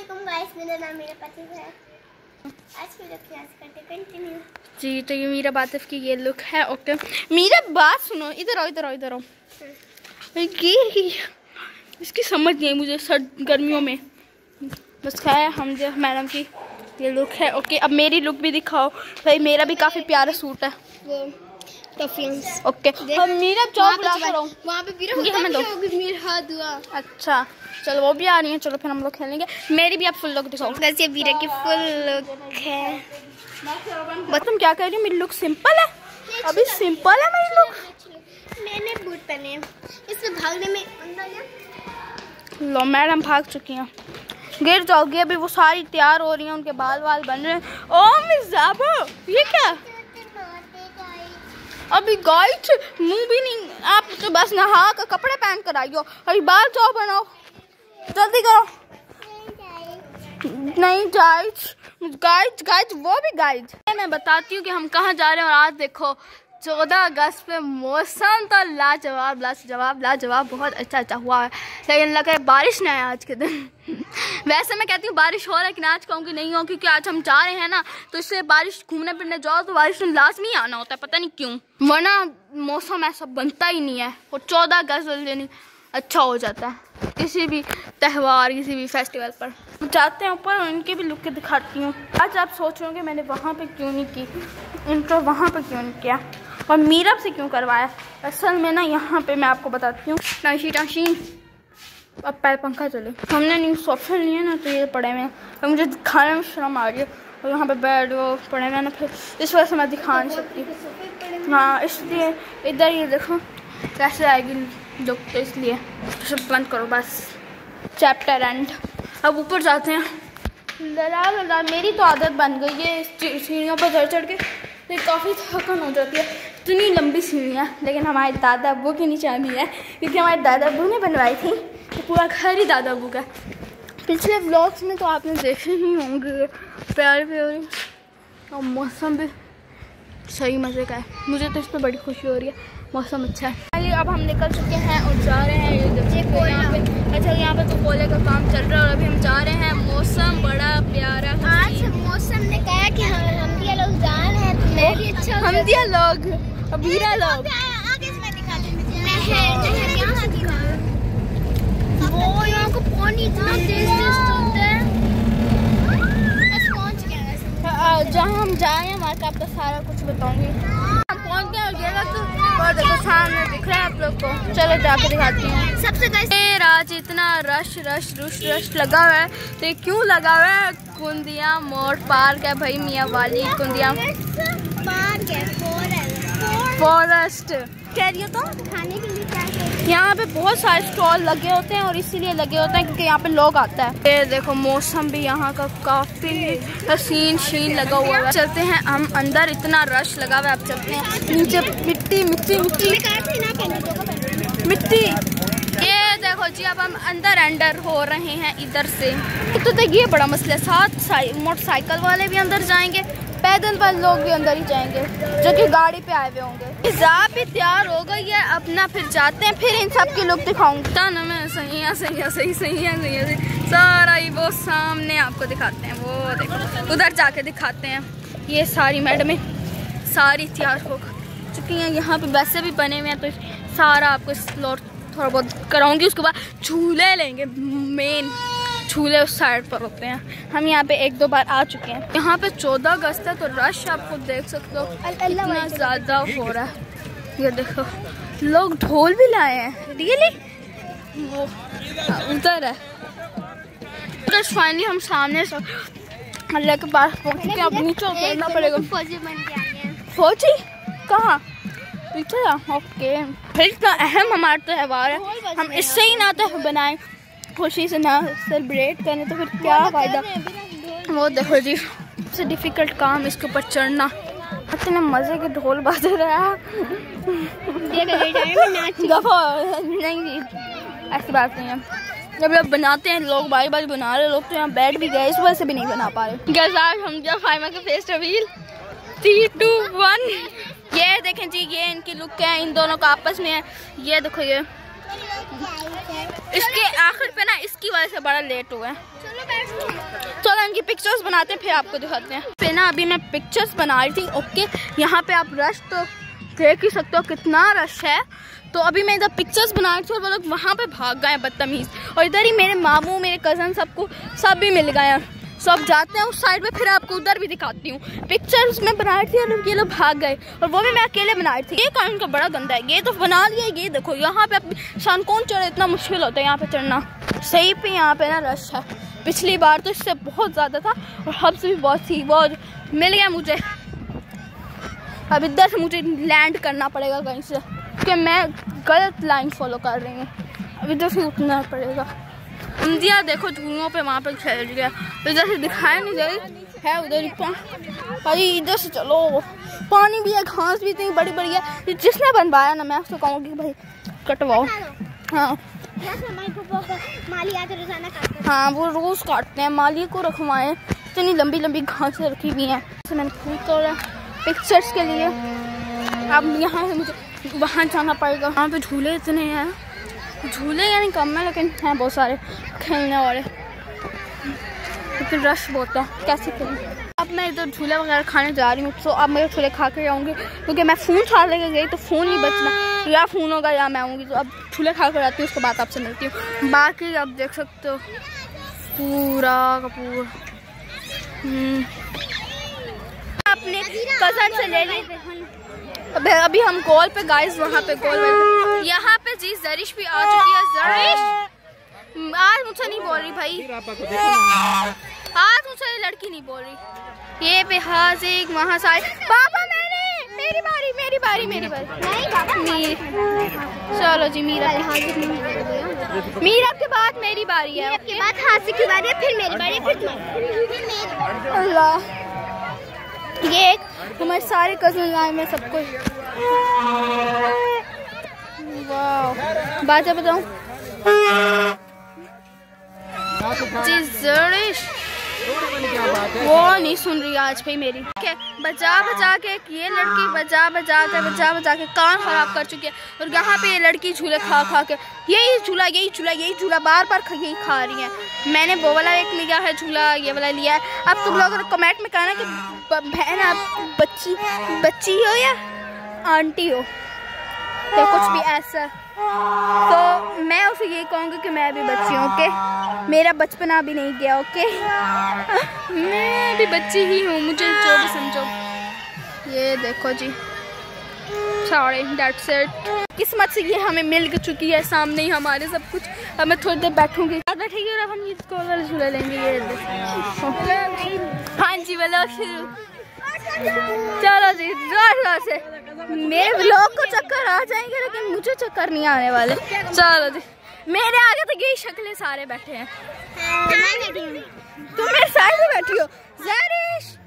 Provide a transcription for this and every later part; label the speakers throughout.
Speaker 1: अस्सलामुअलैकुम गाइस, मेरा नाम मीरा बातिफ है। आज की लुक यहाँ से करते कंटिन्यू। जी
Speaker 2: तो ये मीरा बातिफ की ये लुक है। ओके मीरा बात सुनो, इधर आओ इधर आओ इधर आओ। ये इसकी समझ नहीं मुझे सर्द गर्मियों में बस खाया हम जो मैडम की ये लुक है। ओके अब मेरी लुक भी दिखाओ भाई, मेरा भी काफी प्यारा सूट है वो
Speaker 1: टफिंग्स।
Speaker 2: ओके अब मीरा चौक ला करो
Speaker 1: वहाँ पे मीरा दुआ।
Speaker 2: अच्छा चलो वो भी आ रही है, चलो फिर हम लोग खेलेंगे। मेरी भी आप फुल लुक दिखाओ।
Speaker 1: वैसे मीरा की फुल लुक है।
Speaker 2: बस तुम क्या कह रही हो? मेरी लुक सिंपल है, अभी सिंपल है मेरी लुक।
Speaker 1: मैंने बूट पहने हैं, इसमें भागने में अंदर
Speaker 2: लो मैडम भाग चुकी हैं, गिर जाओगी। अभी वो सारी तैयार हो रही हैं, उनके बाल वाल बन रहे हैं। ओ मिस जाबो ये क्या अभी गाइस मुंह भी नहीं, आप तो बस नहा कर कपड़े पहन कर आई हो, अभी बाल जाओ बनाओ जल्दी करो। नहीं गाइस गाइस गाइस वो भी गाइस मैं बताती हूँ कि हम कहाँ जा रहे हैं। और आज देखो 14 अगस्त पे मौसम तो लाजवाब लाजवाब लाजवाब बहुत अच्छा हुआ है, लेकिन लग रहा है बारिश नहीं है आज के दिन। वैसे मैं कहती हूँ बारिश हो रहा है, लेकिन आज कहूँगी नहीं हो, क्योंकि आज हम जा रहे हैं ना, तो इससे बारिश घूमने फिरने जाओ तो बारिश में लाजमी आना होता है, पता नहीं क्यों, वरना मौसम ऐसा बनता ही नहीं है। और 14 अगस्त वाले अच्छा हो जाता है किसी भी त्यौहार किसी भी फेस्टिवल पर। जाते हैं ऊपर और इनकी भी लुक दिखाती हूँ। आज आप सोच रहे हो कि मैंने वहाँ पे क्यों नहीं की इंट्रो, वहाँ पे क्यों नहीं किया और मीरा से क्यों करवाया। असल में ना यहाँ पे मैं आपको बताती हूँ नाशीन अब पैर पंखा चले, हमने न्यू सोफे लिए ना तो ये पड़े हुए हैं, तो मुझे दिखाने में शर्म आ रही है। और यहाँ पे बेड वो पड़े हुए ना, फिर इस वजह से मैं दिखा नहीं सकती। हाँ इसलिए इधर ये देखो कैसे आएगी लुक, तो इसलिए सब बंद करो बस, चैप्टर एंड। अब ऊपर जाते हैं। लड़ा मेरी तो आदत बन गई है सीढ़ियों पर चढ़ चढ़ के, तो काफ़ी थकन हो जाती है। इतनी लंबी सीढ़ियाँ, लेकिन हमारे दादा अब्बू की निशानी है, क्योंकि हमारे दादा अब्बू ने बनवाई थी, तो पूरा घर ही दादा अब्बू का। पिछले व्लॉग्स में तो आपने देखे ही होंगे प्यारे प्यारे, और मौसम भी सही मज़े का है। मुझे तो इस पर बड़ी खुशी हो रही है, मौसम अच्छा है। अब हम निकल चुके हैं और जा रहे हैं यहाँ पे। अच्छा यहाँ पे तो कोयले का काम चल रहा है और अभी हम जा रहे हैं। मौसम बड़ा प्यारा।
Speaker 1: आज मौसम ने कहा कि हम दिया लोग जा रहे हैं, तो मैं भी अच्छा
Speaker 2: हम दिया लोग अबीरा लोग
Speaker 1: आगे से मैं दिखा दूँगी। वो यहाँ का पानी इतना तेज चलता है। बस पहुँच गए वैसे
Speaker 2: जहाँ हम जाए हैं वहाँ का आपको सारा कुछ बताऊंगी। हम पहुँच गए और ये और देखो सामने दिख रहा है आप लोग को, चलो जाके दिखाती हैं।
Speaker 1: सबसे
Speaker 2: आज इतना रश लगा हुआ है, तो ये क्यों लगा हुआ है? कुंदिया मोड़ पार्क है भाई, मियाँ वाली कुंदिया
Speaker 1: पार्क है,
Speaker 2: फॉरेस्ट कह रही हो। तो
Speaker 1: खाने के लिए क्या
Speaker 2: यहाँ पे बहुत सारे स्टॉल लगे होते हैं, और इसीलिए लगे होते हैं क्योंकि यहाँ पे लोग आता है। ये देखो मौसम भी यहाँ का काफी हसीन शीन लगा हुआ है। चलते हैं हम अंदर, इतना रश लगा हुआ है। अब चलते हैं नीचे, मिट्टी मिट्टी मिट्टी मिट्टी। ये देखो जी अब हम अंदर हो रहे हैं इधर से। तो देखिए बड़ा मसला है, साथ मोटरसाइकिल वाले भी अंदर जाएंगे, पैदल वाले लोग भी अंदर ही जाएंगे जो कि गाड़ी पे आए हुए होंगे। हिसाब भी तैयार हो गई है अपना, फिर जाते हैं, फिर इन सब की लुक दिखाऊंगी। ना मैं सही है सारा ही वो सामने आपको दिखाते हैं, वो देखो उधर जाके दिखाते हैं। ये सारी मैडमें सारी तैयार हो चुकी हैं, यहाँ पे वैसे भी बने हुए हैं, तो सारा आपको एक्सप्लोर थोड़ा बहुत कराऊंगी। उसके बाद झूले लेंगे, मेन झूले उस साइड पर होते हैं। हम यहाँ पे 1-2 बार आ चुके हैं। यहाँ पे 14 अगस्त है, तो रश आपको देख सकते हो इतना ज़्यादा हो रहा है। ये देखो लोग ढोल भी लाए हैं, रियली वो उधर है। फाइनली हम सामने से अल्लाह के पास पहुँच के अब नीचे उतरना पड़ेगा। फौजी कहाँ? पीछे। ओके फिर इतना अहम हमारा त्यौहार है, हम इससे ही ना तो बनाए, खुशी से ना सेलिब्रेट करें, तो फिर क्या फ़ायदा। वो देखो जी सबसे डिफ़िकल्ट काम इसके ऊपर चढ़ना, इतने मज़े के ढोल बज रहा है। नहीं ऐसी बात नहीं है, जब लोग बनाते हैं लोग बारी बना रहे लोग, तो यहाँ बैठ भी गए, इस वजह से भी नहीं बना पा रहे। गैस हम क्या फाइमा के फेस रिवील 3, 2, 1। ये देखें जी ये इनकी लुक है, इन दोनों का आपस में है। ये देखो ये इसके आखिर पे ना इसकी वजह से बड़ा लेट हुआ है। पिक्चर्स बनाते हैं फिर आपको दिखाते हैं। फिर ना अभी मैं पिक्चर्स बना रही थी। ओके, यहाँ पे आप रश तो देख ही सकते हो कितना रश है। तो अभी मैं इधर पिक्चर्स बना रही थी और वो लोग वहाँ पे भाग गए बदतमीज़। और इधर ही मेरे मामू, मेरे कज़न, सब भी मिल गए हैं। सब जाते हैं उस साइड में, फिर आपको उधर भी दिखाती हूँ। पिक्चर्स में बना रही थी और ये लोग भाग गए, और वो भी मैं अकेले बना रही थी। ये काम का बड़ा गंदा है। ये तो बना लिया, ये देखो यहाँ पे शान कौन चढ़े, इतना मुश्किल होता है यहाँ पे चढ़ना। सही पे यहाँ पे ना रश है। पिछली बार तो इससे बहुत ज़्यादा था और हब से भी बहुत थी। वो मिल गया मुझे। अब इधर से मुझे लैंड करना पड़ेगा कहीं से, क्योंकि मैं गलत लाइन फॉलो कर रही हूँ। अब इधर से उठना पड़ेगा। इंडिया देखो झूलों पे वहाँ पे खेल रही है। इधर से दिखाया नहीं जा रही है, उधर भाई इधर से चलो। पानी भी है, घास भी इतनी बड़ी बड़ी है। जिसने बनवाया ना, मैं उसको कहूँगी भाई कटवाओ। हाँ हाँ, वो रोज़ काटते हैं। माली को रखवाएं। इतनी लंबी लंबी घासें रखी हुई हैं। तो मैंने खूब तोड़ा पिक्चर्स के लिए। अब यहाँ से मुझे वहाँ जाना पड़ेगा। वहाँ पे झूले इतने हैं, झूले यानी कम है लेकिन हैं बहुत सारे खेलने वाले, लेकिन रश बहुत है। कैसे खेलें? अब मैं इधर झूले वगैरह खाने जा रही हूँ। तो अब मैं झूले खा के जाऊँगी, क्योंकि मैं फ़ोन छाड़ लेके गई तो फ़ोन ही बचना, या फ़ोन होगा या मैं आऊँगी। तो अब झूले खा कर आती हूँ, उसके बाद आपसे मिलती हूँ। बाकी अब देख सकते हो पूरा का पूरा अपने कज़न से ले ली। अभी हम कॉल पे गाइस, वहाँ पे कॉल पे। यहाँ पे जी जरिश भी आ चुकी है। जरिश आज मुझसे नहीं बोल रही भाई, आज मुझसे लड़की नहीं बोल रही। ये पे हाजिक वहाँ सारे पापा, मेरी बारी मेरी बारी मेरी बारी। नहीं पापा, चलो जी मीरा के बाद मेरी बारी है। आपके बाद हाजिक की बारी है, फिर मेरी बारी, फिर तुम्हारी। अल्लाह, ये हमारे सारे कज़न आए में सबको। वाह, बाजा बताऊं जी। जरिश वो नहीं सुन रही आज भाई मेरी। बजा बजा के ये लड़की बजा बजा के कान खराब कर चुकी है। और यहाँ पे ये लड़की झूले खा खा के यही झूला बार यही खा रही है। मैंने वो वाला एक लिया है झूला, ये वाला लिया है। अब तुम लोग कमेंट में कहना कि बहन आप बच्ची हो या आंटी हो, या कुछ भी ऐसा। तो मैं उसे ये कहूँगी कि मैं भी बच्ची हूँ। ओके, मेरा बचपना भी नहीं गया। ओके, मैं भी बच्ची ही हूँ, मुझे जो भी समझो। ये देखो जी, सॉरी दैट्स इट। किस्मत से ये हमें मिल चुकी है सामने ही हमारे सब कुछ। अब मैं थोड़ी देर बैठूंगी, बैठेगी और अब हम ये वाला झूला लेंगे। ये हाँ जी, वाला शुरू। चलो जी, जोर से। मेरे व्लॉग को चक्कर आ जाएंगे, लेकिन मुझे चक्कर नहीं आने वाले। चलो जी, मेरे आगे तो यही शक्लें सारे बैठे हैं। तुम मेरे साइड में बैठी हो। जरिश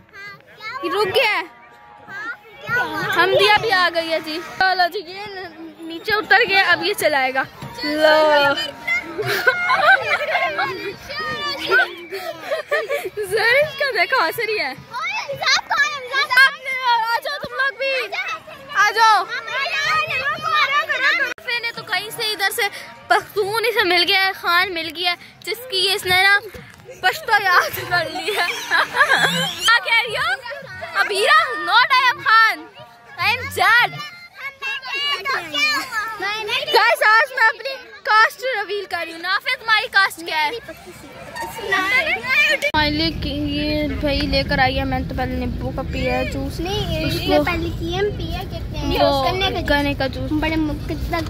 Speaker 2: रुक गया, हम दिया भी आ गई है जी। चलो जी, ये नीचे उतर गया, अब ये चलाएगा। लो जरिश का देखो हंस रही है। आ जाओ तुम लोग भी, आ जाओ। ने तो कहीं से इधर से पख्तून इसे मिल गया है, खान मिल गया है, जिसकी ये इसने ना पश्तो याद कर लिया। क्या कह रही हो? Abira, not I am Khan, I am Z. Guys, आज मैं अपनी कास्ट रिवील कर रही हूँ। नाफिया, तुम्हारी कास्ट क्या है? ये भाई लेकर आई है। मैंने तो पहले नींबू का पिया है जूस। नहीं, पहले गन्ने का जूस। बड़े कितना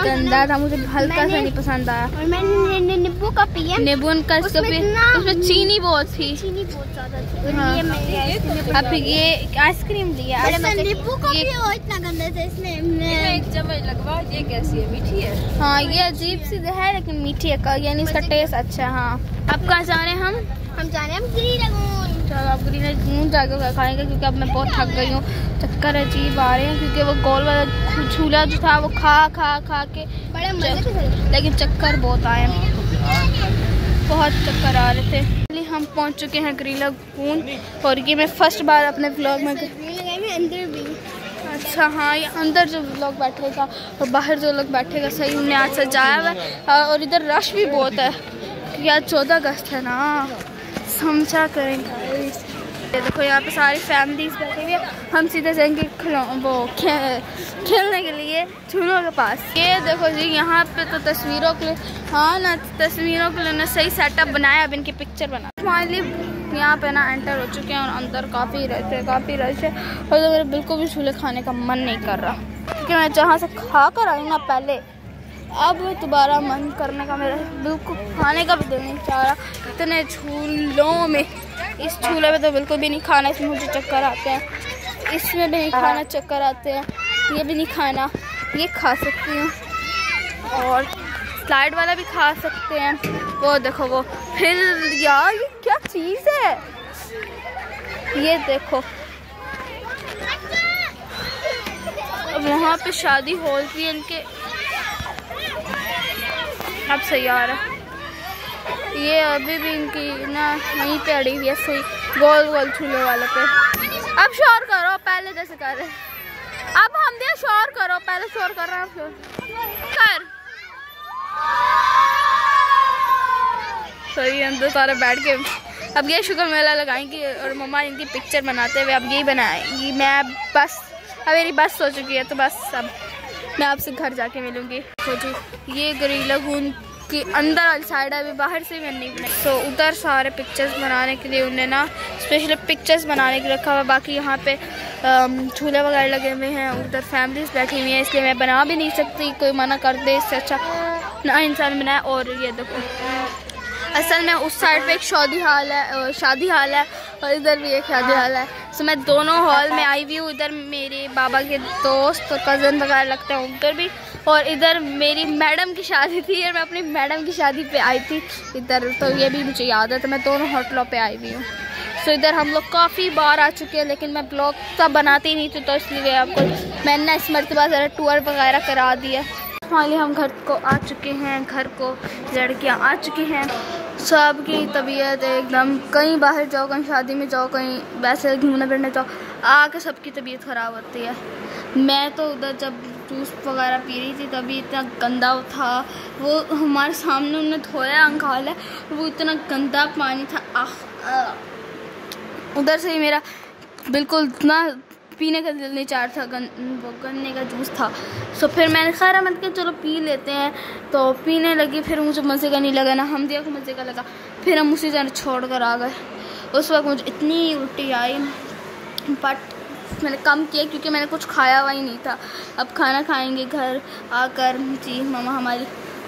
Speaker 2: गंदा था, मुझे हल्का सा नहीं पसंद आया। और मैंने नींबू का पिया। नींबू का उसमें चीनी बहुत थी, चीनी बहुत ज्यादा थी। अब ये आइसक्रीम लिया। नींबू का पिया इतना गंदा था, इसमें एक चम्मच लगवा। ये कैसी है? मीठी है। हाँ, ये अजीब सी है लेकिन मीठी है, यानी इसका टेस्ट अच्छा है। हाँ, अब कहाँ जा रहे हैं हम जा रहे हैं ग्रीन लगून। चलो अब ग्रीन लगून जाकर खाएंगे, क्योंकि अब मैं बहुत थक गई हूँ। चक्कर अजीब आ रहे हैं, क्योंकि वो गोल वाला झूला जो था वो खा के बड़े मजे थे, लेकिन चक्कर बहुत आए, बहुत चक्कर आ रहे थे। हम पहुँच चुके हैं ग्रीन लगून, और ये मैं फर्स्ट बार अपने व्लॉग में अंदर भी। अच्छा हाँ, ये अंदर जो लोग बैठेगा और बाहर जो लोग बैठेगा, सही उन्हें आज सजाया हुआ है। और इधर रश भी बहुत है, यार 14 अगस्त है ना, हम क्या करेंगे। ये देखो यहाँ पे सारी फैमिलीज बैठी हुई है। हम सीधे जाएंगे खेलने के लिए झूलों के पास। ये देखो जी यहाँ पे तो तस्वीरों के लिए, हाँ ना, तस्वीरों के लिए ना सही सेटअप बनाया। अब इनकी पिक्चर बना। फाइनली यहाँ पे ना एंटर हो चुके हैं और अंदर काफ़ी रश है और तो मेरे बिल्कुल भी झूले खाने का मन नहीं कर रहा, क्योंकि मैं जहाँ से खा कर आई ना पहले, अब दोबारा मन करने का मेरा बिल्कुल खाने का भी दिल नहीं चाह रहा। इतने झूलों में, इस झूले में तो बिल्कुल भी नहीं खाना, इसमें मुझे चक्कर आते हैं। इसमें भी नहीं खाना, चक्कर आते हैं। ये भी नहीं खाना, ये खा सकती हूँ और स्लाइड वाला भी खा सकते हैं। वो देखो वो, फिर यार ये क्या चीज़ है, ये देखो। अब वहाँ पे शादी हॉल भी इनके, अब सही आ रहा है। ये अभी भी इनकी ना वहीं पे अड़ी हुई है सुई, गोल गोल झूले वाले पे। अब शोर करो पहले जैसे कर रहे। अब हम दे शोर करो, पहले शोर कर रहे हैं कर। सही अंदर सारे बैठ के अब ये शुक्र मेला लगाएंगी और मम्मा इनकी पिक्चर बनाते हुए अब यही बनाएंगी। मैं बस, अब मेरी बस हो चुकी है तो बस अब मैं आपसे घर जाके मिलूंगी। तो जी ये गोरिल्ला लगून की अंदर वाली साइड है, अभी बाहर से मैंने नहीं बनाई। तो उधर सारे पिक्चर्स बनाने के लिए उन्हें ना स्पेशल पिक्चर्स बनाने के रखा हुआ। बाकी यहाँ पे झूले वगैरह लगे हुए हैं, उधर फैमिलीज बैठी हुई हैं, इसलिए मैं बना भी नहीं सकती, कोई मना कर दे, इससे अच्छा ना इंसान बनाए। और ये देखो असल में उस साइड पे एक शादी हाल है और इधर भी एक शादी हाल है। तो मैं दोनों हॉल में आई हुई हूँ। इधर मेरे बाबा के दोस्त और कज़न वगैरह लगते हैं उधर भी, और इधर मेरी मैडम की शादी थी और मैं अपनी मैडम की शादी पे आई थी इधर, तो ये भी मुझे याद है। तो मैं दोनों होटलों पे आई हुई हूँ। तो इधर हम लोग काफ़ी बार आ चुके हैं, लेकिन मैं ब्लॉग सब बनाती नहीं थी, तो इसलिए आपको मैंने इस मरतबा ज़रा टूर वगैरह करा दिया। फाइनली हम घर को आ चुके हैं, घर को लड़कियाँ आ चुकी हैं। सबकी तबीयत एकदम, कहीं बाहर जाओ, कहीं शादी में जाओ, कहीं वैसे घूमने फिरने जाओ, आके सबकी तबीयत ख़राब होती है। मैं तो उधर जब जूस वगैरह पी रही थी तभी इतना गंदा था, वो हमारे सामने उन्होंने धोया अंगाल है, वो इतना गंदा पानी था। उधर से ही मेरा बिल्कुल इतना पीने का दिल नहीं चाह था, वो गन्ने का जूस था। सो फिर मैंने खैर मत के चलो पी लेते हैं, तो पीने लगी। फिर मुझे मज़े का नहीं लगा, ना हम दिया को मज़े का लगा। फिर हम उसी जगह छोड़ कर आ गए। उस वक्त मुझे इतनी उल्टी आई, बट मैंने कम किया क्योंकि मैंने कुछ खाया हुआ ही नहीं था। अब खाना खाएंगे घर आकर। जी मम्मा हमारी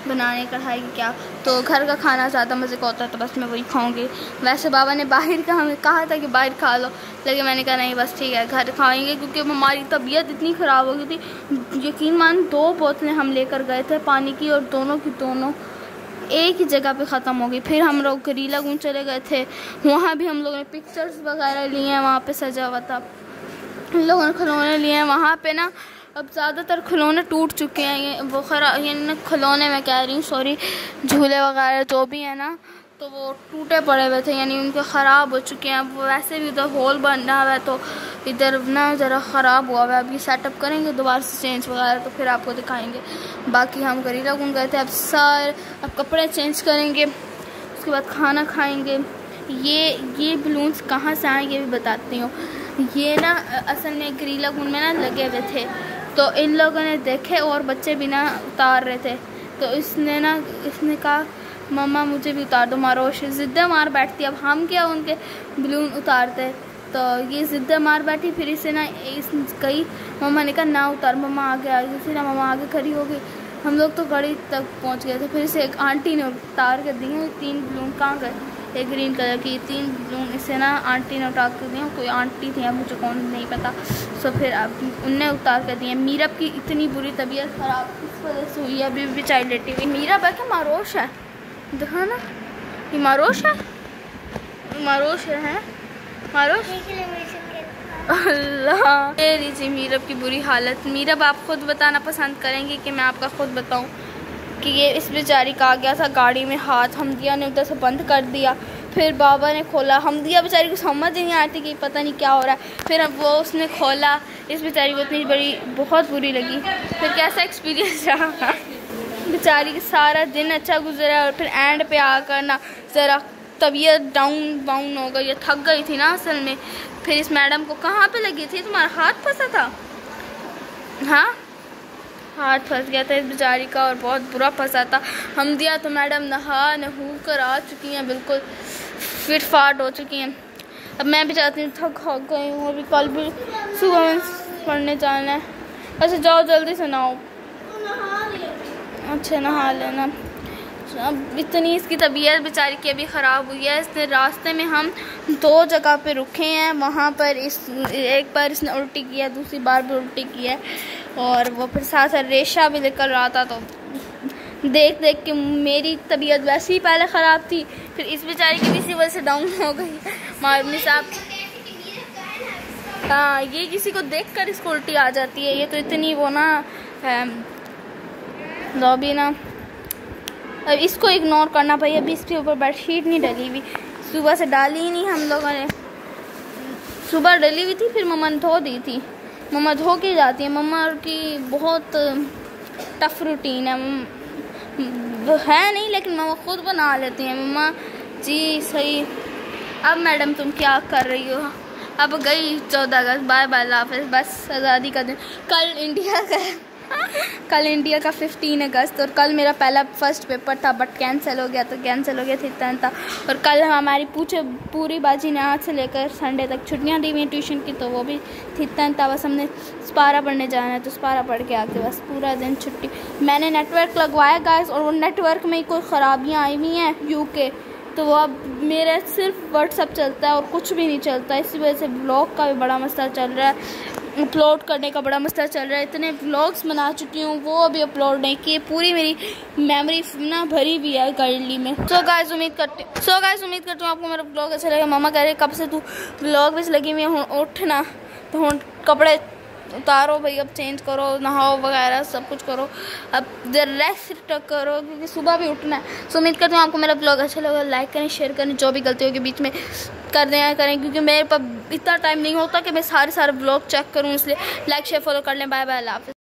Speaker 2: बनाने का है क्या, तो घर का खाना ज़्यादा मज़े का होता है, तो बस मैं वही खाऊंगी। वैसे बाबा ने बाहर का हमें कहा था कि बाहर खा लो, लेकिन मैंने कहा नहीं बस ठीक है घर खाएंगे, क्योंकि हमारी तबीयत इतनी ख़राब हो गई थी। यकीन मान 2 बोतलें हम लेकर गए थे पानी की, और दोनों की दोनों एक ही जगह पे ख़त्म हो गई। फिर हम लोग गोरिल्ला लगून चले गए थे, वहाँ भी हम लोगों ने पिक्चर्स वगैरह लिए हैं, वहाँ पर सजा हुआ था, हम लोगों ने खिलौने लिए हैं वहाँ पर ना। अब ज़्यादातर खिलौने टूट चुके हैं, ये वो यानी खिलौने मैं कह रही हूँ, सॉरी, झूले वगैरह जो भी है ना, तो वो टूटे पड़े हुए थे, यानी उनके ख़राब हो चुके हैं। अब वैसे भी उधर हॉल बन रहा है, तो इधर ना ज़रा ख़राब हुआ है। अब ये सेटअप करेंगे दोबारा से चेंज वगैरह, तो फिर आपको दिखाएंगे। बाकी हम गोरिल्ला लगून गए थे, अब कपड़े चेंज करेंगे, उसके बाद खाना खाएँगे। ये बलून्स कहाँ से आए ये भी बताती हूँ। ये ना असल में गोरिल्ला लगून में ना लगे हुए थे, तो इन लोगों ने देखे और बच्चे भी ना उतार रहे थे, तो इसने कहा मम्मा मुझे भी उतार दो। मारोश ज़िद्दे मार बैठती, अब हम क्या उनके बलून उतारते, तो ये ज़िद्दे मार बैठी। फिर इसे ना कही, मम्मा ने कहा ना उतार, मम्मा आगे फिर ना मम्मा आगे खड़ी हो गई। हम लोग तो गाड़ी तक पहुंच गए थे। फिर इसे एक आंटी ने उतार कर दिए 3 बलून। कहाँ गए? एक ग्रीन कलर की 3 बलून इसे ना आंटी ने उतार कर दिए, कोई आंटी थी, अब मुझे कौन नहीं पता। सो फिर अब उनने उतार कर दिए। मीरब की इतनी बुरी तबीयत ख़राब इस वजह से हुई है, अभी भी चाइल्ड लेटी हुई। मीरब है क्या? मारोश है, देखा ना, ये मारोश है, मारोश है मारोश। अल्लाह, ये लीजिए मीरब की बुरी हालत। मीरब आप खुद बताना पसंद करेंगे कि मैं आपका खुद बताऊं कि ये इस बेचारी का आ गया था गाड़ी में हाथ, हमदिया ने उधर से बंद कर दिया, फिर बाबा ने खोला। हमदिया बेचारी को समझ ही नहीं आती कि पता नहीं क्या हो रहा है। फिर अब वो उसने खोला, इस बेचारी को इतनी बड़ी बहुत बुरी लगी। फिर कैसा एक्सपीरियंस रहा बेचारी का, सारा दिन अच्छा गुजरा और फिर एंड पे आकर ना ज़रा तबीयत डाउन हो गई, थक गई थी ना असल में। फिर इस मैडम को कहाँ पे लगी थी? तुम्हारा हाथ फंसा था? हाँ, हाथ फंस गया था इस बेचारी का और बहुत बुरा फंसा था। हम दिया तो मैडम नहू कर आ चुकी हैं, बिल्कुल फिट फाट हो चुकी हैं। अब मैं भी चाहती हूँ, थक गई हूँ, अभी कल भी सुबह में पढ़ने जाना है। अच्छा जाओ जल्दी से नहाओ। अच्छा नहा लेना। अब इतनी इसकी तबीयत बेचारी की अभी ख़राब हुई है। इसने रास्ते में हम 2 जगह पे रुके हैं, वहाँ पर एक बार इसने उल्टी किया, दूसरी बार भी उल्टी की है और वो फिर साथ साथ रेशा भी निकल रहा था। तो देख देख के मेरी तबीयत वैसे ही पहले ख़राब थी, फिर इस बेचारी की भी इसी वजह से डाउन हो गई मारनी साहब। हाँ, ये किसी को देख कर इसको उल्टी आ जाती है। ये तो इतनी वो ना लॉबी ना, अब इसको इग्नोर करना भाई। अभी इसके ऊपर बेडशीट नहीं डली हुई, सुबह से डाली ही नहीं हम लोगों ने। सुबह डली हुई थी, फिर मम्मा ने धो दी थी। मम्मा धो के जाती है, मम्मा की बहुत टफ रूटीन है नहीं, लेकिन मम्मा खुद बना लेती हैं। मम्मा जी सही। अब मैडम तुम क्या कर रही हो? अब गई 14 अगस्त, बाय बाय अल्लाह हाफ़िज़, बस आज़ादी का दिन। कल इंडिया का 15 अगस्त और कल मेरा पहला फर्स्ट पेपर था, बट कैंसिल हो गया। तो कैंसिल हो गया था। और कल हमारी पूरी बाजी ने आज से लेकर संडे तक छुट्टियां दी हुई हैं ट्यूशन की, तो वो भी था। बस हमने स्पारा पढ़ने जाना है, तो स्पारा पढ़ के आके बस पूरा दिन छुट्टी। मैंने नेटवर्क लगवाया गाइस, और वो नेटवर्क में कोई ख़राबियाँ आई हुई हैं यूके, तो वो अब मेरा सिर्फ व्हाट्सअप चलता है और कुछ भी नहीं चलता। इसी वजह से ब्लॉग का भी बड़ा मसला चल रहा है, अपलोड करने का बड़ा मसला चल रहा है। इतने व्लॉग्स बना चुकी हूँ, वो अभी अपलोड नहीं किए। पूरी मेरी मेमोरी ना भरी हुई है गर्ली में। सो गाइस उम्मीद करती हूँ आपको मेरा ब्लॉग अच्छा लगेगा। मामा कह रहे कब से तू ब्लॉग में लगी हुई है, उठना तो हुण कपड़े उतारो भाई, अब चेंज करो, नहाओ वगैरह सब कुछ करो, अब रेस्ट करो क्योंकि सुबह भी उठना है। सो उम्मीद करती हूँ आपको मेरा ब्लॉग अच्छा लगा। लाइक करें, शेयर करें, जो भी गलती होगी बीच में करें क्योंकि मेरे पास इतना टाइम नहीं होता कि मैं सारे ब्लॉग चेक करूँ, इसलिए लाइक शेयर फॉलो कर लें। बाय बाय, अल्लाह हाफ़िज़।